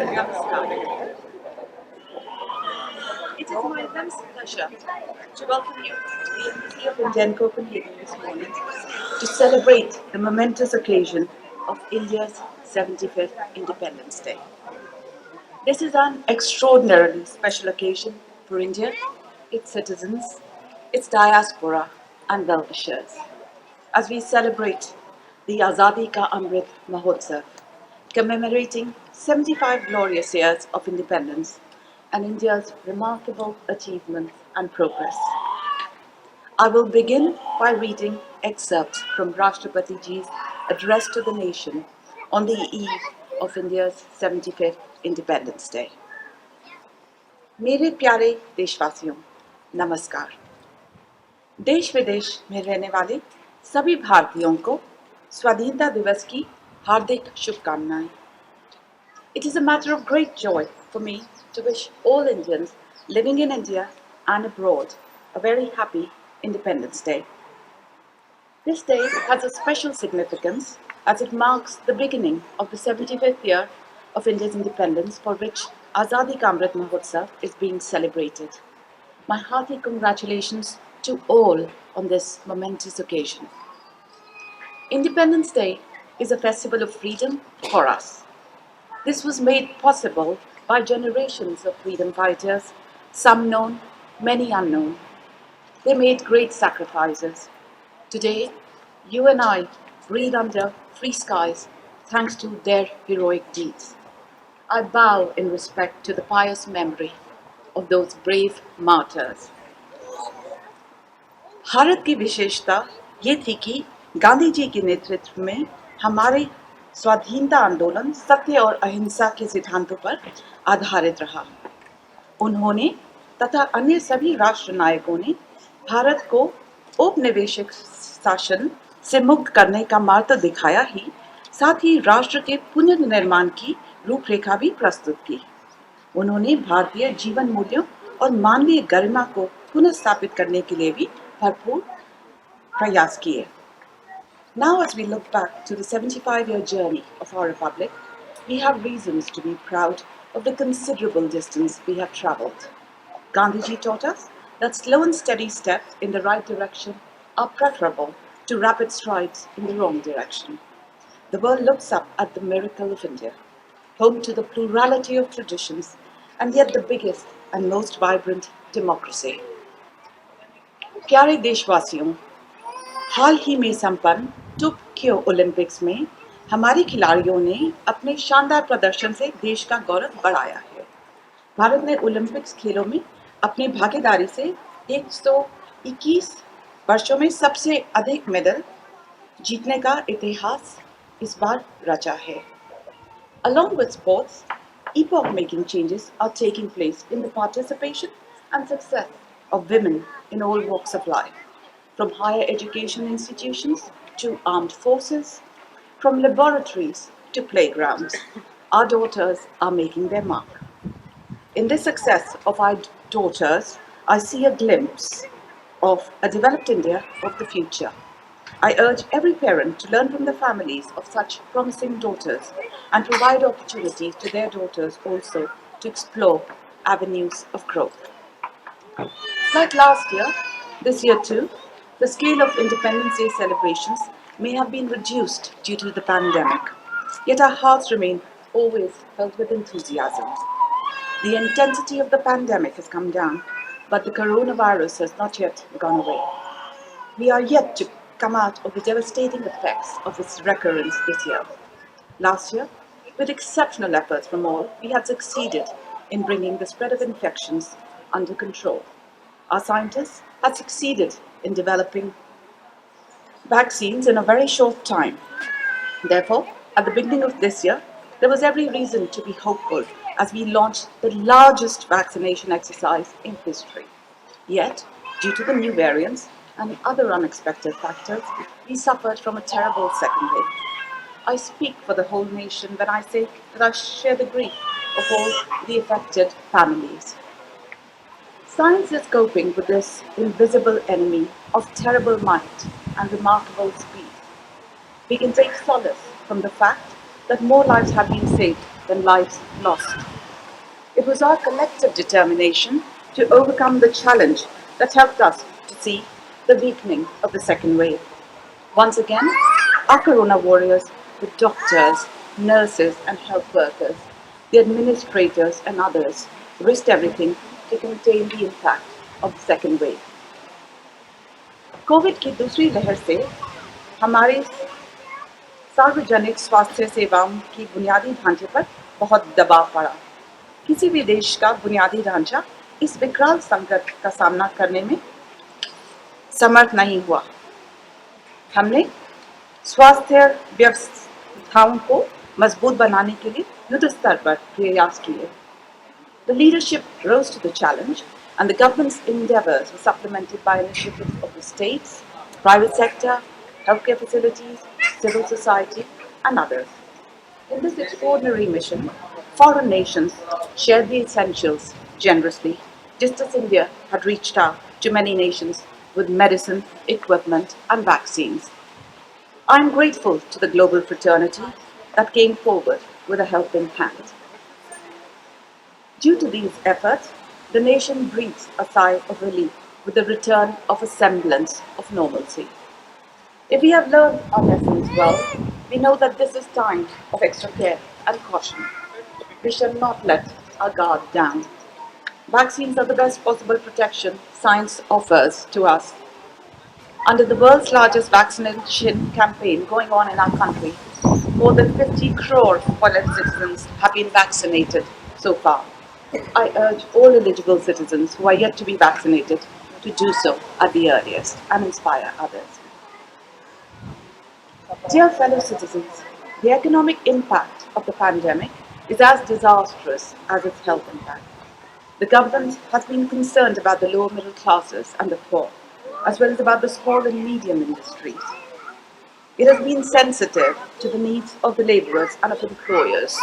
Namaskar. It is my immense pleasure to welcome you to the Embassy of India in Copenhagen this morning to celebrate the momentous occasion of India's 75th Independence Day. This is an extraordinarily special occasion for India, its citizens, its diaspora, and well-wishers, as we celebrate the Azadi Ka Amrit Mahotsav, commemorating 75 glorious years of independence and India's remarkable achievements and progress. I will begin by reading excerpts from Rashtrapati Ji's address to the nation on the eve of India's 75th Independence Day. मेरे प्यारे देशवासियों, नमस्कार। देश विदेश में रहने वाले सभी भारतीयों को स्वाधीनता दिवस की हार्दिक शुभकामनाएं। It is a matter of great joy for me to wish all Indians living in India and abroad a very happy Independence Day. This day has a special significance as it marks the beginning of the 75th year of India's independence, for which Azadi Ka Amrit Mahotsav is being celebrated. My hearty congratulations to all on this momentous occasion. Independence Day is a festival of freedom for us. This was made possible by generations of freedom fighters, some known, many unknown. They made great sacrifices. Today, you and I breathe under free skies thanks to their heroic deeds. I bow in respect to the pious memory of those brave martyrs. Bharat की विशेषता ये थी कि गांधी जी के नेतृत्व में हमारे स्वाधीनता आंदोलन सत्य और अहिंसा के सिद्धांतों पर आधारित रहा। उन्होंने तथा अन्य सभी राष्ट्र नायकों ने भारत को औपनिवेशिक शासन से मुक्त करने का मार्ग दिखाया ही, साथ ही राष्ट्र के पुनर्निर्माण की रूपरेखा भी प्रस्तुत की। उन्होंने भारतीय जीवन मूल्यों और मानवीय गरिमा को पुनः स्थापित करने के लिए भी भरपूर प्रयास किए। Now, as we look back to the 75-year journey of our republic, we have reasons to be proud of the considerable distance we have traveled. Gandhiji taught us that slow and steady steps in the right direction are preferable to rapid strides in the wrong direction. The world looks up at the miracle of India, home to the plurality of traditions and yet the biggest and most vibrant democracy. प्यारे देशवासियों, हाल ही में संपन्न Tokyo Olympics में हमारे खिलाड़ियों ने अपने शानदार प्रदर्शन से देश का गौरव बढ़ाया है। भारत ने ओलंपिक्स खेलों में अपनी भागीदारी से 121 वर्षों में सबसे अधिक मेडल जीतने का इतिहास इस बार रचा है। Along with sports, epoch-making changes are taking place in the participation and success of women in all walks of life, from higher education institutions to armed forces, from laboratories to playgrounds. Our daughters are making their mark. In the success of our daughters, I see a glimpse of a developed India of the future. I urge every parent to learn from the families of such promising daughters and provide opportunities to their daughters also to explore avenues of growth. Like last year, this year too, the scale of Independence Day celebrations may have been reduced due to the pandemic, yet our hearts remain always filled with enthusiasm. The intensity of the pandemic has come down, but the coronavirus has not yet gone away. We are yet to come out of the devastating effects of its recurrence this year. Last year, with exceptional efforts from all, we had succeeded in bringing the spread of infections under control. Our scientists had succeeded in developing vaccines in a very short time. Therefore, at the beginning of this year, there was every reason to be hopeful as we launched the largest vaccination exercise in history. Yet, due to the new variants and other unexpected factors, we suffered from a terrible second wave. I speak for the whole nation when I say that I share the grief of all the affected families. Science is coping with this invisible enemy of terrible might and remarkable speed. We can take solace from the fact that more lives have been saved than lives lost. It was our collective determination to overcome the challenge that helped us to see the weakening of the second wave. Once again, our Corona warriors, the doctors, nurses, and health workers, the administrators, and others, risked everything to contain the impact of the second wave. Covid की दूसरी लहर से हमारे सार्वजनिक स्वास्थ्य सेवाओं की बुनियादी ढांचे पर बहुत दबाव पड़ा। किसी भी देश का बुनियादी ढांचा इस विकराल संकट का सामना करने में समर्थ नहीं हुआ। हमने स्वास्थ्य व्यवस्थाओं को मजबूत बनाने के लिए युद्ध स्तर पर प्रयास किए। The leadership rose to the challenge, and the government's endeavours were supplemented by initiatives of the states, private sector, healthcare facilities, civil society, and others. In this extraordinary mission, foreign nations shared the essentials generously, just as India had reached out to many nations with medicine, equipment, and vaccines. I am grateful to the global fraternity that came forward with a helping hand. Due to these efforts, the nation breathes a sigh of relief with the return of a semblance of normalcy. If we have learned our lessons well, we know that this is time of extra care and caution. We shall not let our guard down. Vaccines are the best possible protection science offers to us. Under the world's largest vaccination campaign going on in our country, more than 50 crore foreign citizens have been vaccinated so far. I urge all eligible citizens who are yet to be vaccinated to do so at the earliest and inspire others. Dear fellow citizens, the economic impact of the pandemic is as disastrous as its health impact. The government has been concerned about the lower middle classes and the poor, as well as about the small and medium industries. It has been sensitive to the needs of the labourers and of employers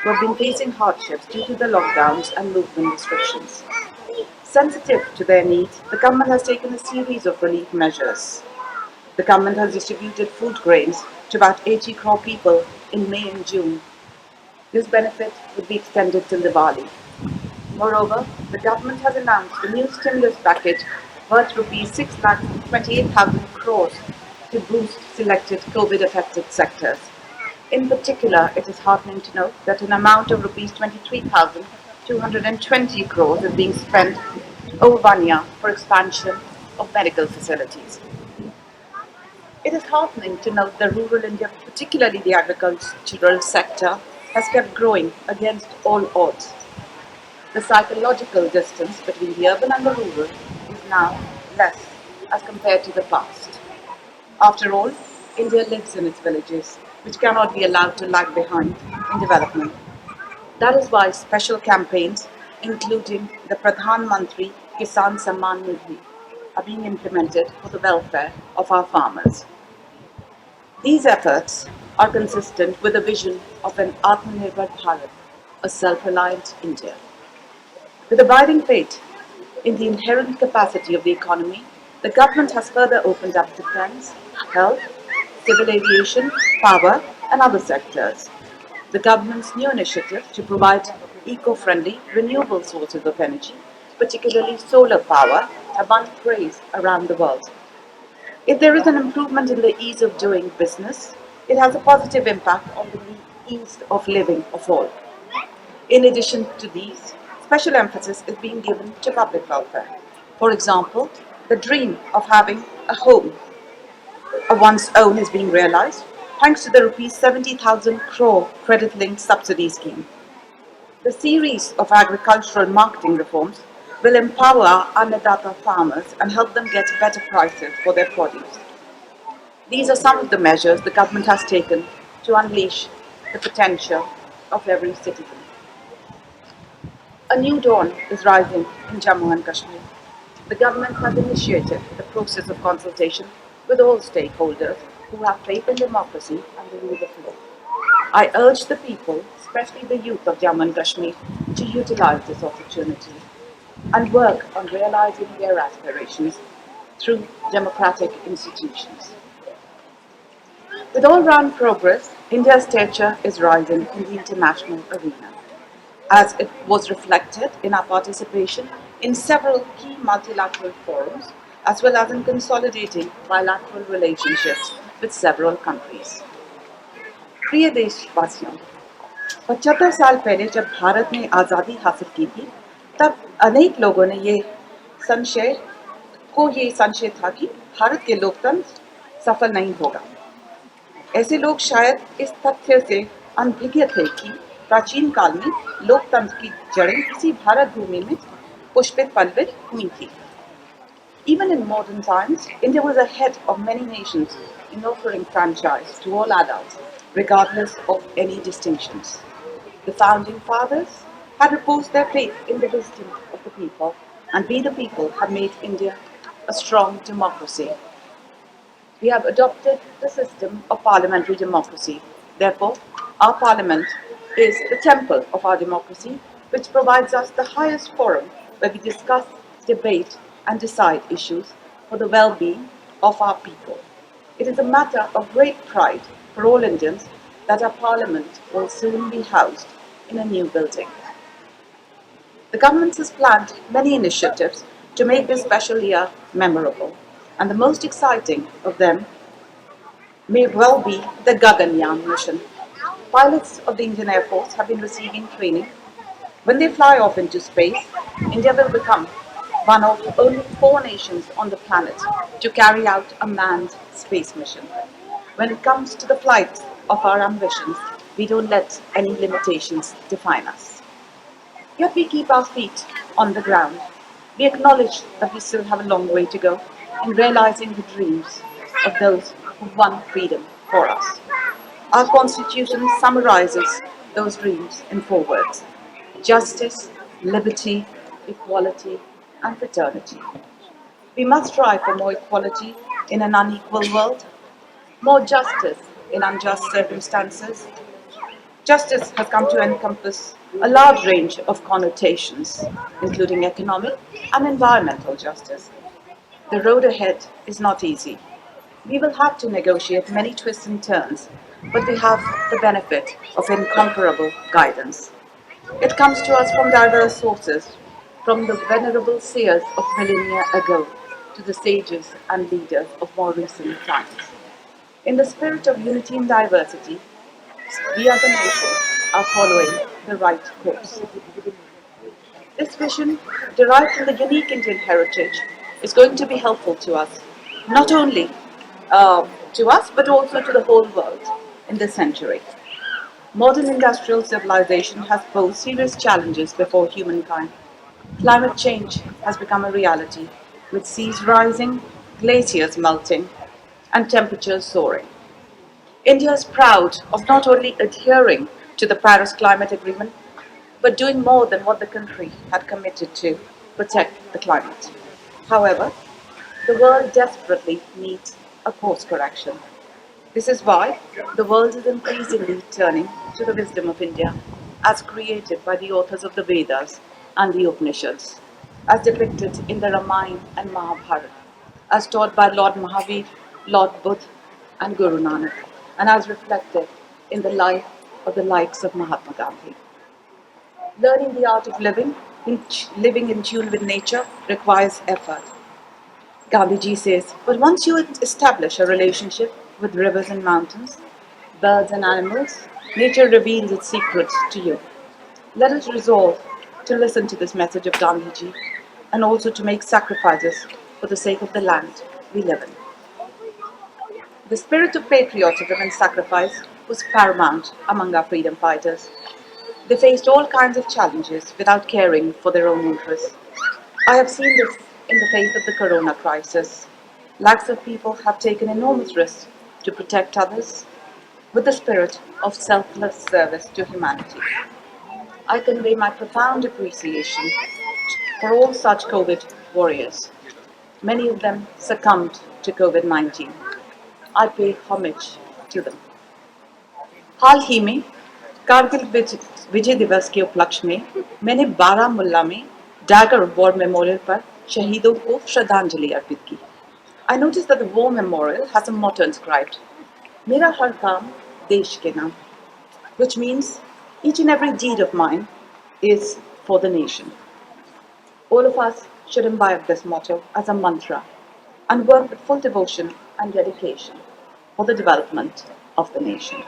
who have been facing hardships due to the lockdowns and movement restrictions. Sensitive to their needs, the government has taken a series of relief measures. The government has distributed food grains to about 80 crore people in May and June. This benefit would be extended till Diwali. Moreover, the government has announced a new stimulus package worth rupees 6,28,000 crores to boost selected COVID-affected sectors. In particular, it is heartening to note that an amount of rupees 23,220 crores is being spent over 1 year for expansion of medical facilities. It is heartening to note that rural India, particularly the agricultural sector, has kept growing against all odds. The psychological distance between the urban and the rural is now less as compared to the past. After all, India lives in its villages, which cannot be allowed to lag behind in development. That is why special campaigns, including the Pradhan Mantri Kisan Samman Nidhi, are being implemented for the welfare of our farmers. These efforts are consistent with the vision of an Atmanirbhar Bharat, a self-reliant India. With abiding faith in the inherent capacity of the economy, the government has further opened up defence, health, civil aviation, power, and other sectors. The government's new initiative to provide eco-friendly, renewable sources of energy, particularly solar power, have won praise around the world. If there is an improvement in the ease of doing business, it has a positive impact on the ease of living of all. In addition to these, special emphasis is being given to public welfare. For example, the dream of having a home of one's own is being realized thanks to the rupees 70,000 crore credit-linked subsidy scheme. The series of agricultural marketing reforms will empower our Annadata farmers and help them get better prices for their produce. These are some of the measures the government has taken to unleash the potential of every citizen. A new dawn is rising in Jammu and Kashmir. The government has initiated the process of consultation with all stakeholders who have faith in democracy and the rule of law. I urge the people, especially the youth of Jammu and Kashmir, to utilize this opportunity and work on realizing their aspirations through democratic institutions. With all-round progress, India's stature is rising in the international arena, as it was reflected in our participation in several key multilateral forums, as well as in consolidating bilateral relationships with several countries. प्रिय देशवासियों, 75 साल पहले जब भारत ने आज़ादी हासिल की थी, तब अनेक लोगों ने ये संशय था कि भारत के लोकतंत्र सफल नहीं होगा। ऐसे लोग शायद इस तथ्य से अनभिज्ञ थे कि प्राचीन काल में लोकतंत्र की जड़ें किसी भारत भूमि में पुष्पित पल्लवित हुई थी। Even in modern times, India was ahead of many nations in offering franchise to all adults, regardless of any distinctions. The founding fathers had reposed their faith in the wisdom of the people, and we the people have made India a strong democracy. We have adopted the system of parliamentary democracy. Therefore, our parliament is the temple of our democracy, which provides us the highest forum where we discuss, debate, and decide issues for the well-being of our people. It is a matter of great pride for all Indians that our parliament will soon be housed in a new building. The government has planned many initiatives to make this special year memorable, and the most exciting of them may well be the Gaganyaan mission. Pilots of the Indian Air Force have been receiving training. When they fly off into space, India will become one of only 4 nations on the planet to carry out a manned space mission. When it comes to the flight of our ambitions, we don't let any limitations define us. Yet we keep our feet on the ground. We acknowledge that we still have a long way to go in realizing the dreams of those who won freedom for us. Our Constitution summarizes those dreams in 4 words: justice, liberty, equality, and fraternity. We must strive for more equality in an unequal world, more justice in unjust circumstances. Justice has come to encompass a large range of connotations, including economic and environmental justice. The road ahead is not easy. We will have to negotiate many twists and turns, but we have the benefit of incomparable guidance. It comes to us from diverse sources, from the venerable seers of millennia ago to the sages and leaders of more recent times. In the spirit of unity and diversity, we as a nation are following the right course. This vision, derived from the unique Indian heritage, is going to be helpful to us, not only to us, but also to the whole world in this century. Modern industrial civilization has posed serious challenges before humankind. Climate change has become a reality, with seas rising, glaciers melting, and temperatures soaring. India is proud of not only adhering to the Paris Climate Agreement, but doing more than what the country had committed to protect the climate. However, the world desperately needs a course correction. This is why the world is increasingly turning to the wisdom of India, as created by the authors of the Vedas and the Upanishads, as depicted in the Ramayana and Mahabharata, as taught by Lord Mahavir, Lord Buddha, and Guru Nanak, and as reflected in the life of the likes of Mahatma Gandhi. Learning the art of living in tune with nature requires effort. Gandhiji says, but once you establish a relationship with rivers and mountains, birds and animals, nature reveals its secrets to you. Let us resolve to listen to this message of Gandhiji and also to make sacrifices for the sake of the land we live in. The spirit of patriotism and sacrifice was paramount among our freedom fighters. They faced all kinds of challenges without caring for their own interests. I have seen this in the face of the corona crisis. Lakhs of people have taken enormous risks to protect others with the spirit of selfless service to humanity. I convey my profound appreciation for all such COVID warriors. Many of them succumbed to COVID-19. I pay homage to them. हाल ही में कारगिल विजय दिवस के उपलक्ष्य में मैंने बारामुल्ला में dagger war memorial पर शहीदों को श्रद्धांजलि अर्पित की. I noticed that the war memorial has a motto inscribed: मेरा हर काम देश के नाम, which means each and every deed of mine is for the nation. All of us should imbibe this motto as a mantra and work with full devotion and dedication for the development of the nation.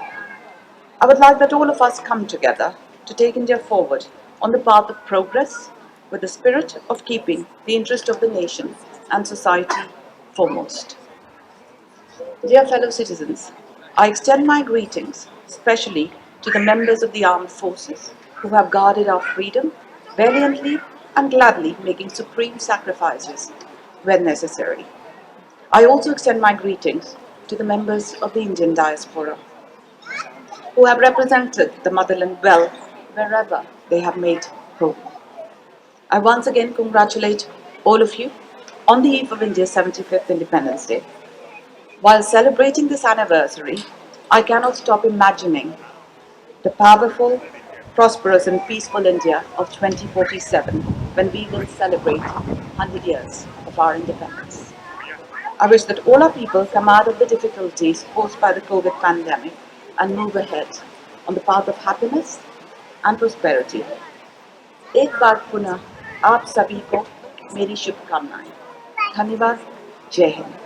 I would like that all of us come together to take India forward on the path of progress with the spirit of keeping the interest of the nation and society foremost. Dear fellow citizens, I extend my greetings especially to the members of the armed forces who have guarded our freedom valiantly and gladly making supreme sacrifices when necessary. I also extend my greetings to the members of the Indian diaspora who have represented the motherland well wherever they have made home. I once again congratulate all of you on the eve of India's 75th Independence Day. While celebrating this anniversary, I cannot stop imagining the powerful, prosperous, and peaceful India of 2047 when we will celebrate 100 years of our independence. I wish that all our people come out of the difficulties posed by the COVID pandemic and move ahead on the path of happiness and prosperity. एक बार पुनः आप सभी को मेरी शुभकामनाएं। धन्यवाद। जय हिंद।